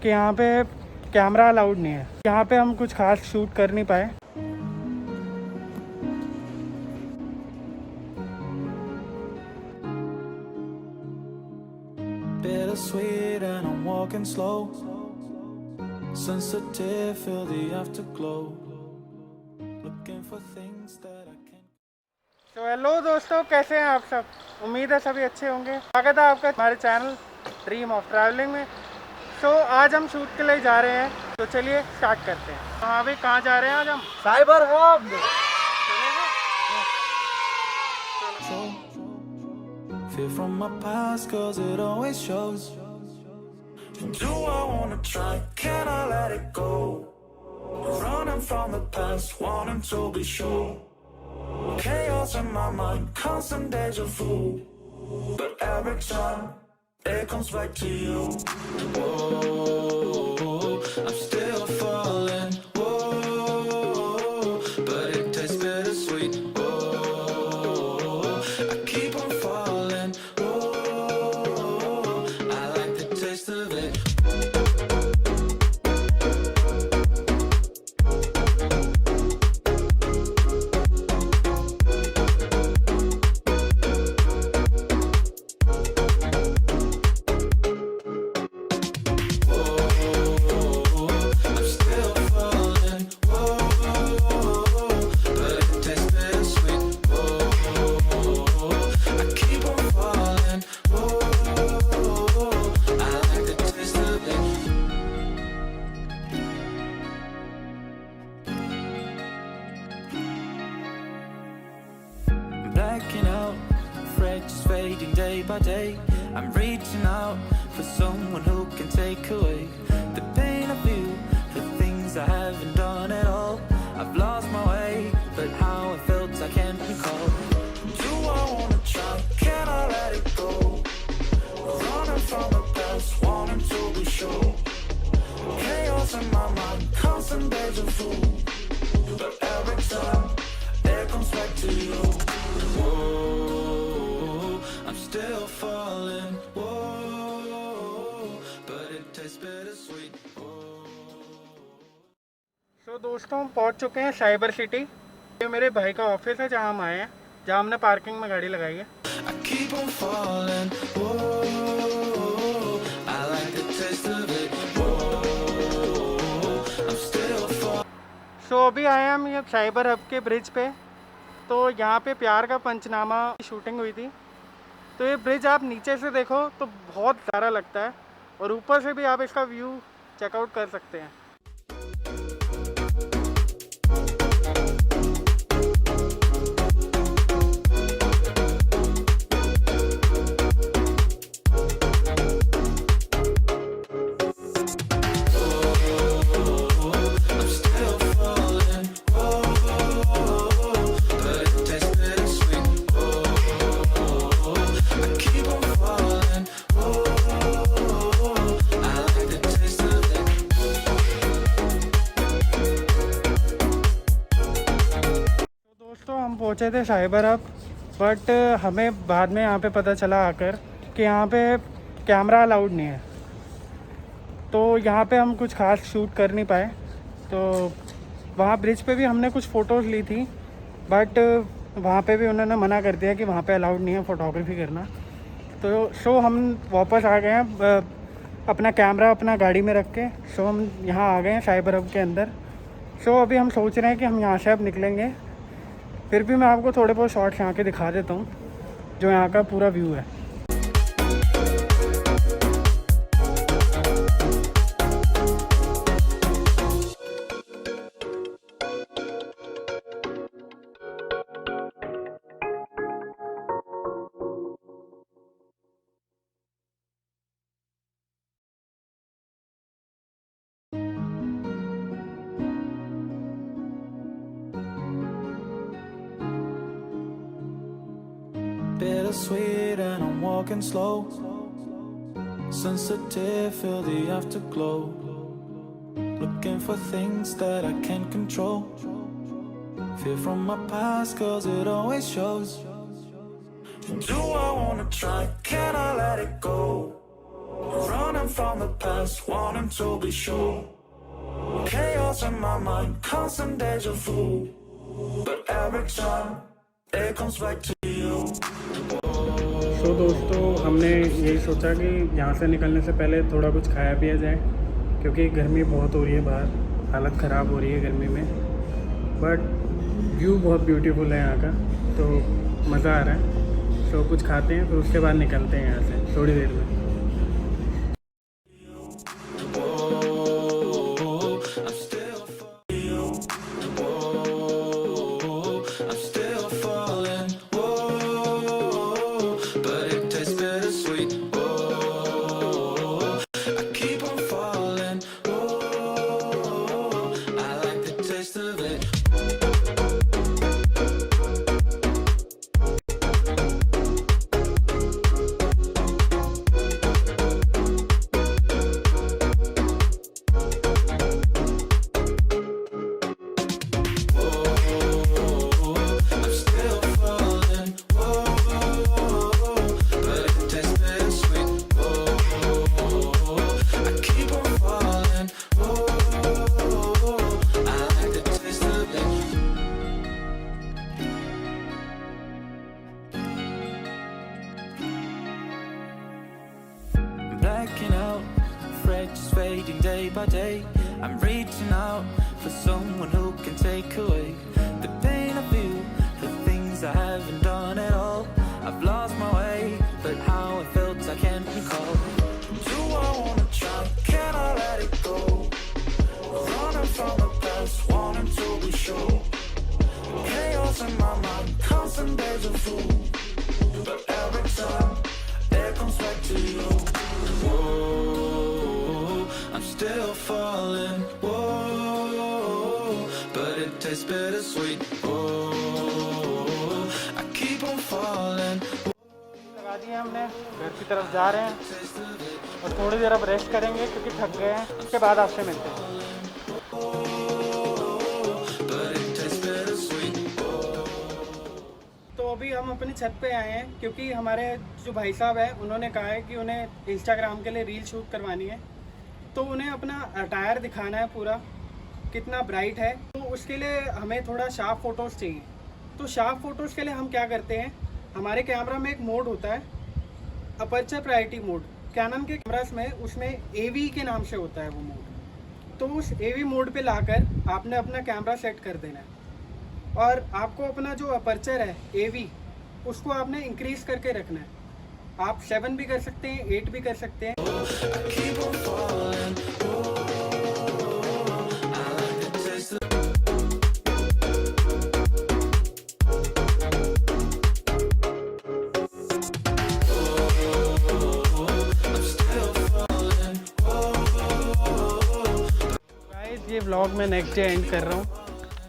कि यहाँ पे कैमरा अलाउड नहीं है। यहाँ पे हम कुछ खास शूट कर नहीं पाए। Bittersweet and I'm walking slow. Sensitive, feel the afterglow. Looking for things that I can't. तो हेलो दोस्तों, कैसे हैं आप सब? उम्मीद है सभी अच्छे होंगे। स्वागत है आपका हमारे चैनल ड्रीम ऑफ ट्रैवलिंग में। तो आज हम शूट के लिए जा रहे हैं, तो चलिए स्टार्ट करते हैं। हाँ भाई, कहाँ जा रहे हैं आज हम? Cyber hub. Fear from my past, cause it always shows. Do I wanna try? Can I let it go? Running from the past, wanting to be sure. Chaos in my mind, constant deja vu. But every time, it comes back to you. Whoa, I'm still falling. Whoa, but it tastes bittersweet. Whoa, I keep on falling. Whoa, I like the taste of it. Blacking out, afraid just fading day by day. I'm reaching out for someone who can take away the pain of you, the things I haven't done at all. I've lost my way, but how I felt I can't recall. Do I wanna try? Can I let it go? Running from the past, wanting to be sure. Chaos in my mind, constant deja vu. But every time, it comes back to you. Whoa, I'm still falling. Whoa, but it tastes bittersweet. तो दोस्तों, हम पहुँच चुके हैं cyber city. ये मेरे भाई का ऑफिस है जहाँ हम आए हैं, जहाँ हमने पार्किंग में गाड़ी लगाई है। I keep on falling. Whoa, I like the taste of it. Whoa, I'm still falling. सो अभी आए हैं हम ये साइबर हब के ब्रिज पे। तो यहाँ पे प्यार का पंचनामा की शूटिंग हुई थी। तो ये ब्रिज आप नीचे से देखो तो बहुत प्यारा लगता है, और ऊपर से भी आप इसका व्यू चेकआउट कर सकते हैं। हम पहुँचे थे साइबर हब, बट हमें बाद में यहाँ पे पता चला आकर कि यहाँ पे कैमरा अलाउड नहीं है। तो यहाँ पे हम कुछ खास शूट कर नहीं पाए। तो वहाँ ब्रिज पे भी हमने कुछ फ़ोटोज़ ली थी, बट वहाँ पे भी उन्होंने मना कर दिया कि वहाँ पे अलाउड नहीं है फ़ोटोग्राफी करना। तो हम वापस आ गए हैं अपना कैमरा अपना गाड़ी में रख के। हम यहाँ आ गए हैं साइबर हब के अंदर। अभी हम सोच रहे हैं कि हम यहाँ से अब निकलेंगे। फिर भी मैं आपको थोड़े बहुत शॉट्स यहाँ के दिखा देता हूँ, जो यहाँ का पूरा व्यू है। Bittersweet and I'm walking slow. Sensitive, feel the afterglow. Looking for things that I can't control. Fear from my past, cause it always shows. Do I wanna try? Can I let it go? Running from the past, wanting to be sure. Chaos in my mind, constant deja vu. But every time it comes back to you. तो दोस्तों हमने यही सोचा कि यहाँ से निकलने से पहले थोड़ा कुछ खाया पिया जाए, क्योंकि गर्मी बहुत हो रही है बाहर, हालत ख़राब हो रही है गर्मी में। बट व्यू बहुत ब्यूटीफुल है यहाँ का, तो मज़ा आ रहा है। तो कुछ खाते हैं, फिर उसके बाद निकलते हैं यहाँ से थोड़ी देर में। Blacking out, fret just fading day by day. I'm reaching out for someone who can take away the pain I feel, the things I haven't done at all. I've lost my way, but how I felt I can't recall. Do I wanna try? Can I let it go? Running from the past, wanting to be sure. Chaos in my mind, constant deja vu. But every time it comes back to you. Whoa, I'm still falling. Whoa, but it tastes bittersweet. Whoa, I keep on falling. लगा दिए हमने, घर की तरफ जा रहे हैं और थोड़ी देर अब रेस्ट करेंगे क्योंकि थक गए हैं। उसके बाद आपसे मिलते हैं। तो अभी हम अपनी छत पे आए हैं क्योंकि हमारे जो भाई साहब हैं उन्होंने कहा है कि उन्हें इंस्टाग्राम के लिए रील शूट करवानी है, तो उन्हें अपना अटायर दिखाना है पूरा कितना ब्राइट है। तो उसके लिए हमें थोड़ा शार्प फ़ोटोज़ चाहिए। तो शार्प फ़ोटोज़ के लिए हम क्या करते हैं, हमारे कैमरा में एक मोड होता है अपर्चर प्रायोरिटी मोड, कैनन के कैमरास में, उसमें AV के नाम से होता है वो मोड। तो उस AV मोड पे लाकर आपने अपना कैमरा सेट कर देना है और आपको अपना जो अपर्चर है AV उसको आपने इंक्रीज़ करके रखना है। आप 7 भी कर सकते हैं, 8 भी कर सकते हैं। ये व्लॉग मैं नेक्स्ट डे एंड कर रहा हूँ।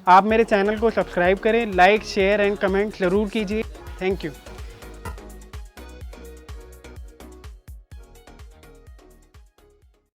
आप मेरे चैनल को सब्सक्राइब करें, लाइक शेयर एंड कमेंट ज़रूर कीजिए। Thank you.